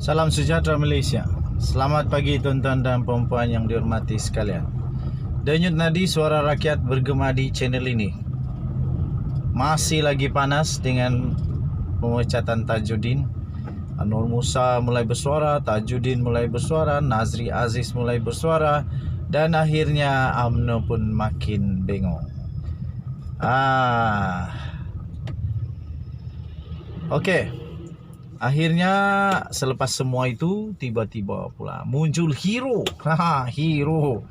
Salam sejahtera Malaysia. Selamat pagi tuan-tuan dan puan-puan yang dihormati sekalian. Denyut nadi suara rakyat bergema di channel ini. Masih lagi panas dengan pemecatan Tajuddin. Anwar Musa mulai bersuara, Tajuddin mulai bersuara, Nazri Aziz mulai bersuara, dan akhirnya UMNO pun makin bengong. Okey. Akhirnya selepas semua itu tiba-tiba pula muncul hero. Hero.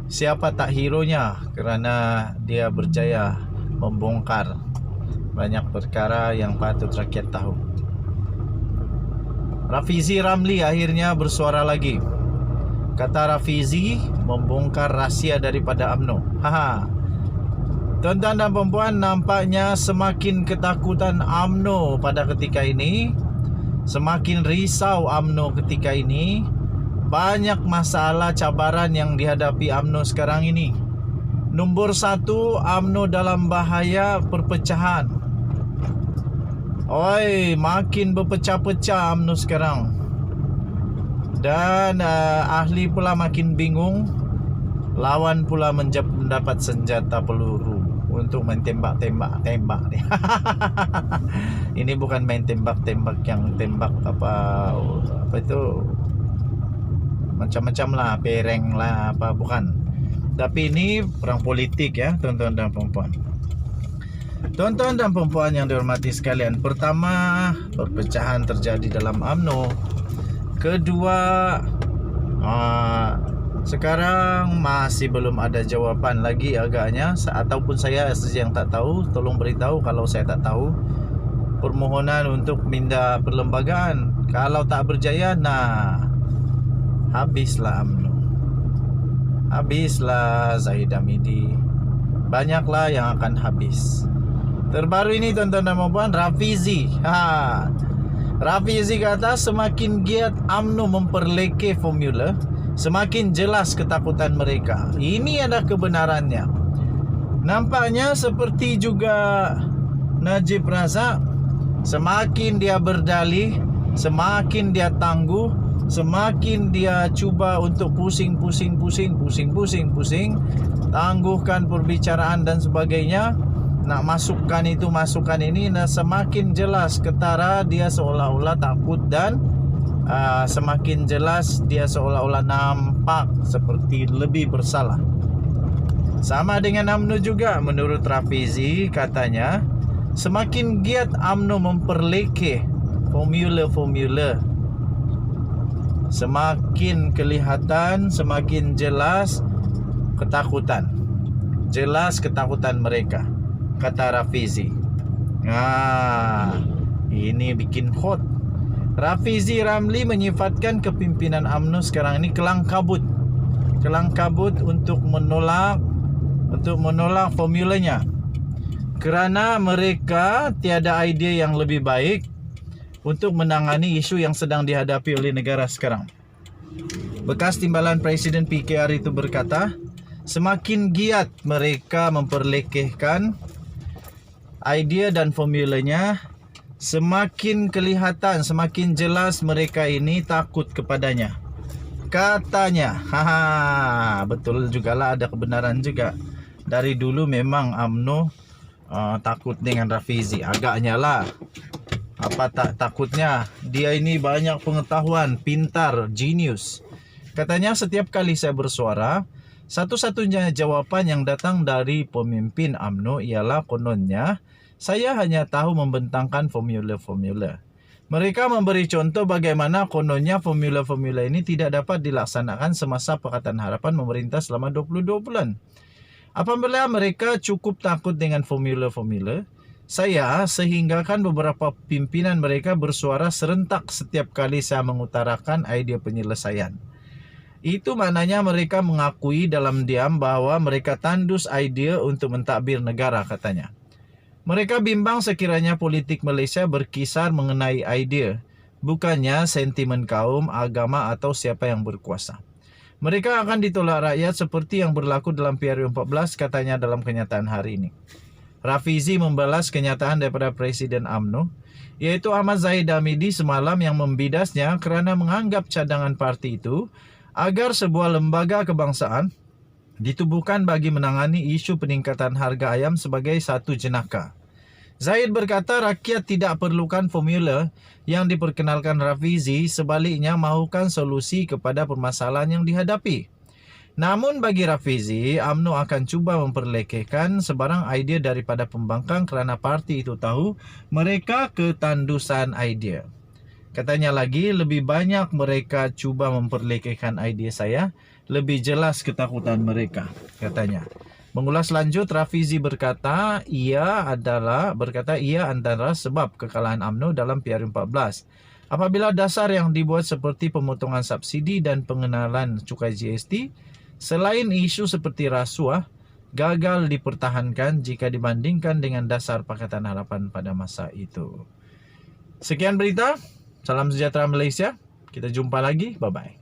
Siapa tak hero-nya? Kerana dia berjaya membongkar banyak perkara yang patut rakyat tahu. Rafizi Ramli akhirnya bersuara lagi. Kata Rafizi membongkar rahsia daripada UMNO. Tuan-tuan dan puan-puan, nampaknya semakin ketakutan UMNO pada ketika ini. Semakin risau UMNO ketika ini. Banyak masalah cabaran yang dihadapi UMNO sekarang ini. Nombor satu, UMNO dalam bahaya perpecahan. Makin berpecah-pecah UMNO sekarang. Dan ahli pula makin bingung. Lawan pula mendapat senjata peluru untuk main tembak ni. Ini bukan main tembak yang tembak apa itu macam-macam lah, pereng lah apa, bukan. Tapi ini perang politik ya, tuan-tuan dan puan-puan. Tuan-tuan dan puan-puan yang dihormati sekalian, pertama, perpecahan terjadi dalam UMNO. Kedua, sekarang masih belum ada jawapan lagi agaknya, ataupun saya yang tak tahu, tolong beritahu kalau saya tak tahu. Permohonan untuk minda perlembagaan. Kalau tak berjaya, habislah UMNO. Habislah Zahid Hamidi. Banyaklah yang akan habis. Terbaru ini tuan-tuan dan puan-puan, Rafizi. Rafizi kata semakin giat UMNO memperlekeh formula, semakin jelas ketakutan mereka. Ini adalah kebenarannya. Nampaknya seperti juga Najib Razak, semakin dia berdalih, semakin dia tangguh, semakin dia cuba untuk pusing, tangguhkan perbicaraan dan sebagainya, nak masukkan itu, masukkan ini, semakin jelas ketara dia seolah-olah takut dan semakin jelas dia seolah-olah nampak seperti lebih bersalah. Sama dengan UMNO juga, menurut Rafizi katanya semakin giat UMNO memperlekeh formula-formula, semakin kelihatan, semakin jelas ketakutan. Jelas ketakutan mereka, kata Rafizi. Ini bikin hot. Rafizi Ramli menyifatkan kepimpinan UMNO sekarang ini kelang kabut. Kelang kabut untuk menolak formulanya. Kerana mereka tiada idea yang lebih baik untuk menangani isu yang sedang dihadapi oleh negara sekarang. Bekas timbalan Presiden PKR itu berkata, semakin giat mereka memperlekehkan idea dan formulanya, semakin kelihatan, semakin jelas mereka ini takut kepadanya, katanya. Betul jugalah, ada kebenaran juga. Dari dulu memang UMNO takut dengan Rafizi, agaknya lah. Apa tak takutnya? Dia ini banyak pengetahuan, pintar, genius. Katanya setiap kali saya bersuara, satu-satunya jawapan yang datang dari pemimpin UMNO ialah kononnya saya hanya tahu membentangkan formula-formula. Mereka memberi contoh bagaimana kononnya formula-formula ini tidak dapat dilaksanakan semasa Pakatan Harapan memerintah selama 22 bulan. Apabila mereka cukup takut dengan formula-formula, saya sehinggakan beberapa pimpinan mereka bersuara serentak setiap kali saya mengutarakan idea penyelesaian. Itu maknanya mereka mengakui dalam diam bahawa mereka tandus idea untuk mentadbir negara, katanya. Mereka bimbang sekiranya politik Malaysia berkisar mengenai idea, bukannya sentimen kaum, agama atau siapa yang berkuasa. Mereka akan ditolak rakyat seperti yang berlaku dalam PRU 14, katanya dalam kenyataan hari ini. Rafizi membalas kenyataan daripada Presiden UMNO. yaitu Ahmad Zahid Hamidi semalam yang membidasnya kerana menganggap cadangan parti itu agar sebuah lembaga kebangsaan ditubuhkan bagi menangani isu peningkatan harga ayam sebagai satu jenaka. Zahid berkata rakyat tidak perlukan formula yang diperkenalkan Rafizi, sebaliknya mahukan solusi kepada permasalahan yang dihadapi. Namun bagi Rafizi, UMNO akan cuba memperlekehkan sebarang idea daripada pembangkang kerana parti itu tahu mereka ketandusan idea. Katanya lagi, lebih banyak mereka cuba memperlekehkan idea saya, lebih jelas ketakutan mereka, katanya. Mengulas lanjut, Rafizi berkata ia antara sebab kekalahan UMNO dalam PR14. Apabila dasar yang dibuat seperti pemotongan subsidi dan pengenalan cukai GST, selain isu seperti rasuah, gagal dipertahankan jika dibandingkan dengan dasar Pakatan Harapan pada masa itu. Sekian berita. Salam sejahtera Malaysia. Kita jumpa lagi. Bye-bye.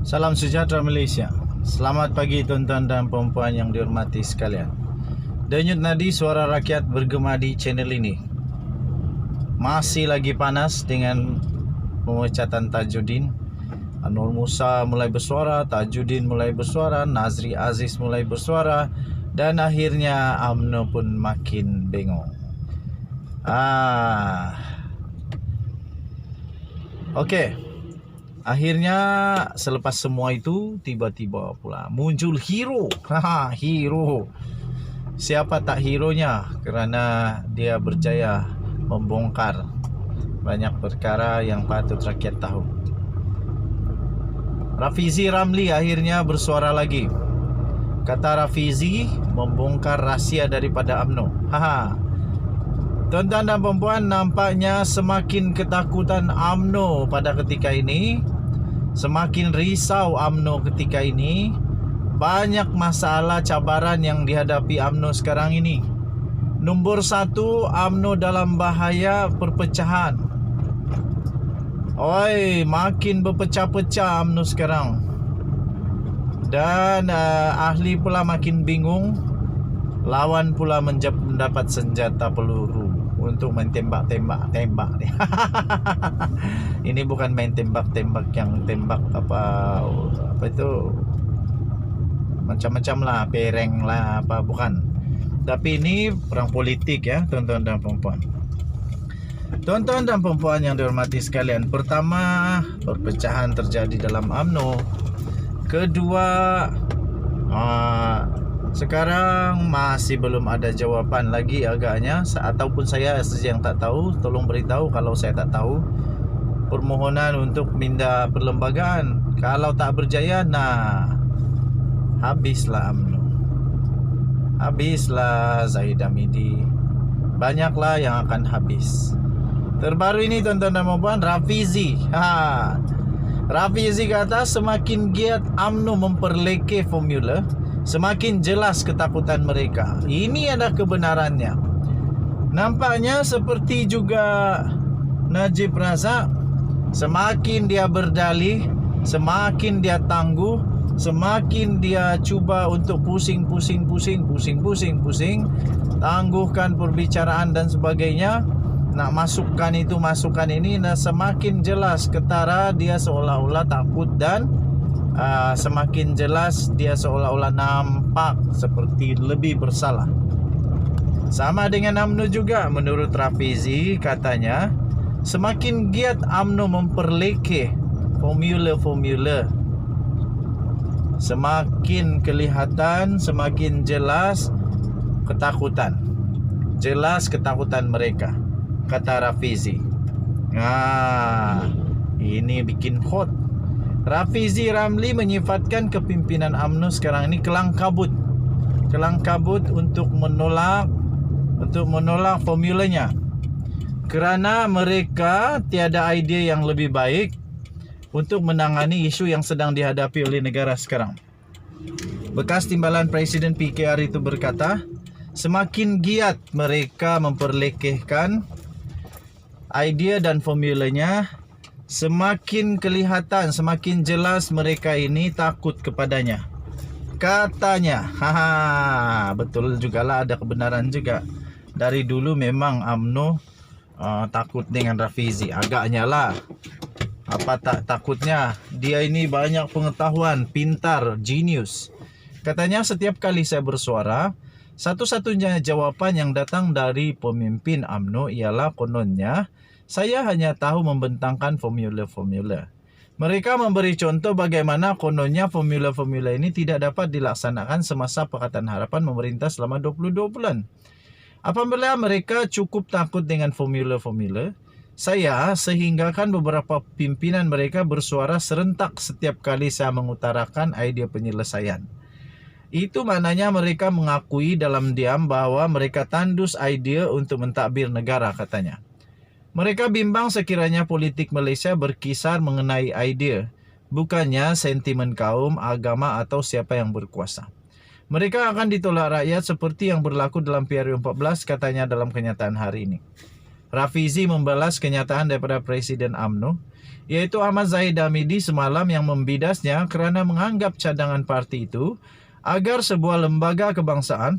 Salam sejahtera Malaysia. Selamat pagi tuan-tuan dan puan-puan yang dihormati sekalian. Denyut nadi suara rakyat bergema di channel ini. Masih lagi panas dengan pemecatan Tajuddin. Anwar Musa mulai bersuara, Tajuddin mulai bersuara, Nazri Aziz mulai bersuara, dan akhirnya UMNO pun makin bengong. Okey. Akhirnya selepas semua itu tiba-tiba pula muncul hero. Hero. Siapa tak hero-nya? Kerana dia berjaya membongkar banyak perkara yang patut rakyat tahu. Rafizi Ramli akhirnya bersuara lagi. Kata Rafizi membongkar rahsia daripada UMNO. Tuan-tuan dan puan-puan, nampaknya semakin ketakutan UMNO pada ketika ini. Semakin risau UMNO ketika ini. Banyak masalah cabaran yang dihadapi UMNO sekarang ini. Nombor 1, UMNO dalam bahaya perpecahan. Makin berpecah-pecah UMNO sekarang. Dan ahli pula makin bingung. Lawan pula mendapat senjata peluru untuk main tembak dia. Ini bukan main tembak yang tembak apa itu macam-macam lah, pereng lah apa, bukan. Tapi ini perang politik ya, tuan-tuan dan puan-puan. Tuan-tuan dan puan-puan yang dihormati sekalian, pertama, perpecahan terjadi dalam UMNO. Kedua, sekarang masih belum ada jawapan lagi agaknya, ataupun saya yang tak tahu, tolong beritahu kalau saya tak tahu. Permohonan untuk minda perlembagaan, kalau tak berjaya, habislah UMNO. Habislah Zahid Hamidi. Banyaklah yang akan habis. Terbaru ini tuan-tuan dan puan, Rafizi. Rafizi kata semakin giat UMNO memperlekeh formula, semakin jelas ketakutan mereka. Ini adalah kebenarannya. Nampaknya seperti juga Najib Razak, semakin dia berdalih, semakin dia tangguh, semakin dia cuba untuk pusing, tangguhkan perbicaraan dan sebagainya, nak masukkan itu, masukkan ini, semakin jelas ketara dia seolah-olah takut dan semakin jelas dia seolah-olah nampak seperti lebih bersalah. Sama dengan UMNO juga, menurut Rafizi katanya semakin giat UMNO memperlekeh formula-formula, semakin kelihatan, semakin jelas ketakutan. Jelas ketakutan mereka, kata Rafizi. Ini bikin hot. Rafizi Ramli menyifatkan kepimpinan UMNO sekarang ini kelang kabut untuk menolak formulanya kerana mereka tiada idea yang lebih baik untuk menangani isu yang sedang dihadapi oleh negara sekarang. Bekas timbalan Presiden PKR itu berkata, semakin giat mereka memperlekehkan idea dan formulanya, semakin kelihatan, semakin jelas mereka ini takut kepadanya, katanya. Betul jugalah, ada kebenaran juga. Dari dulu memang UMNO takut dengan Rafizi. Agaknya lah. Apa tak takutnya? Dia ini banyak pengetahuan, pintar, genius. Katanya setiap kali saya bersuara, satu-satunya jawapan yang datang dari pemimpin UMNO ialah kononnya saya hanya tahu membentangkan formula-formula. Mereka memberi contoh bagaimana kononnya formula-formula ini tidak dapat dilaksanakan semasa Pakatan Harapan memerintah selama 22 bulan. Apabila mereka cukup takut dengan formula-formula, saya sehinggakan beberapa pimpinan mereka bersuara serentak setiap kali saya mengutarakan idea penyelesaian. Itu maknanya mereka mengakui dalam diam bahwa mereka tandus idea untuk mentadbir negara, katanya. Mereka bimbang sekiranya politik Malaysia berkisar mengenai idea, bukannya sentimen kaum, agama atau siapa yang berkuasa. Mereka akan ditolak rakyat seperti yang berlaku dalam PRU14, katanya dalam kenyataan hari ini. Rafizi membalas kenyataan daripada Presiden UMNO, iaitu Ahmad Zahid Hamidi semalam yang membidasnya kerana menganggap cadangan parti itu agar sebuah lembaga kebangsaan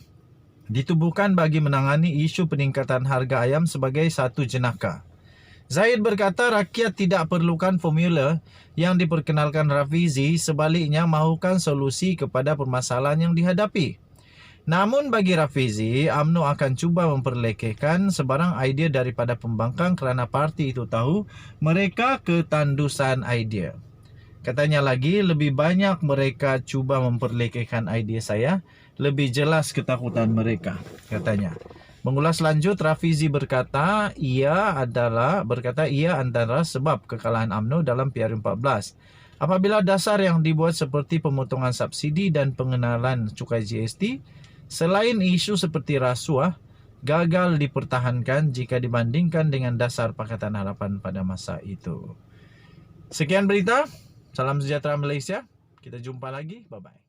ditubuhkan bagi menangani isu peningkatan harga ayam sebagai satu jenaka. Zahid berkata rakyat tidak perlukan formula yang diperkenalkan Rafizi, sebaliknya mahukan solusi kepada permasalahan yang dihadapi. Namun bagi Rafizi, UMNO akan cuba memperlekehkan sebarang idea daripada pembangkang kerana parti itu tahu mereka ketandusan idea. Katanya lagi, lebih banyak mereka cuba memperlekehkan idea saya, lebih jelas ketakutan mereka, katanya. Mengulas lanjut, Rafizi berkata ia antara sebab kekalahan UMNO dalam PRU14. Apabila dasar yang dibuat seperti pemotongan subsidi dan pengenalan cukai GST, selain isu seperti rasuah, gagal dipertahankan jika dibandingkan dengan dasar Pakatan Harapan pada masa itu. Sekian berita. Salam sejahtera Malaysia. Kita jumpa lagi. Bye-bye.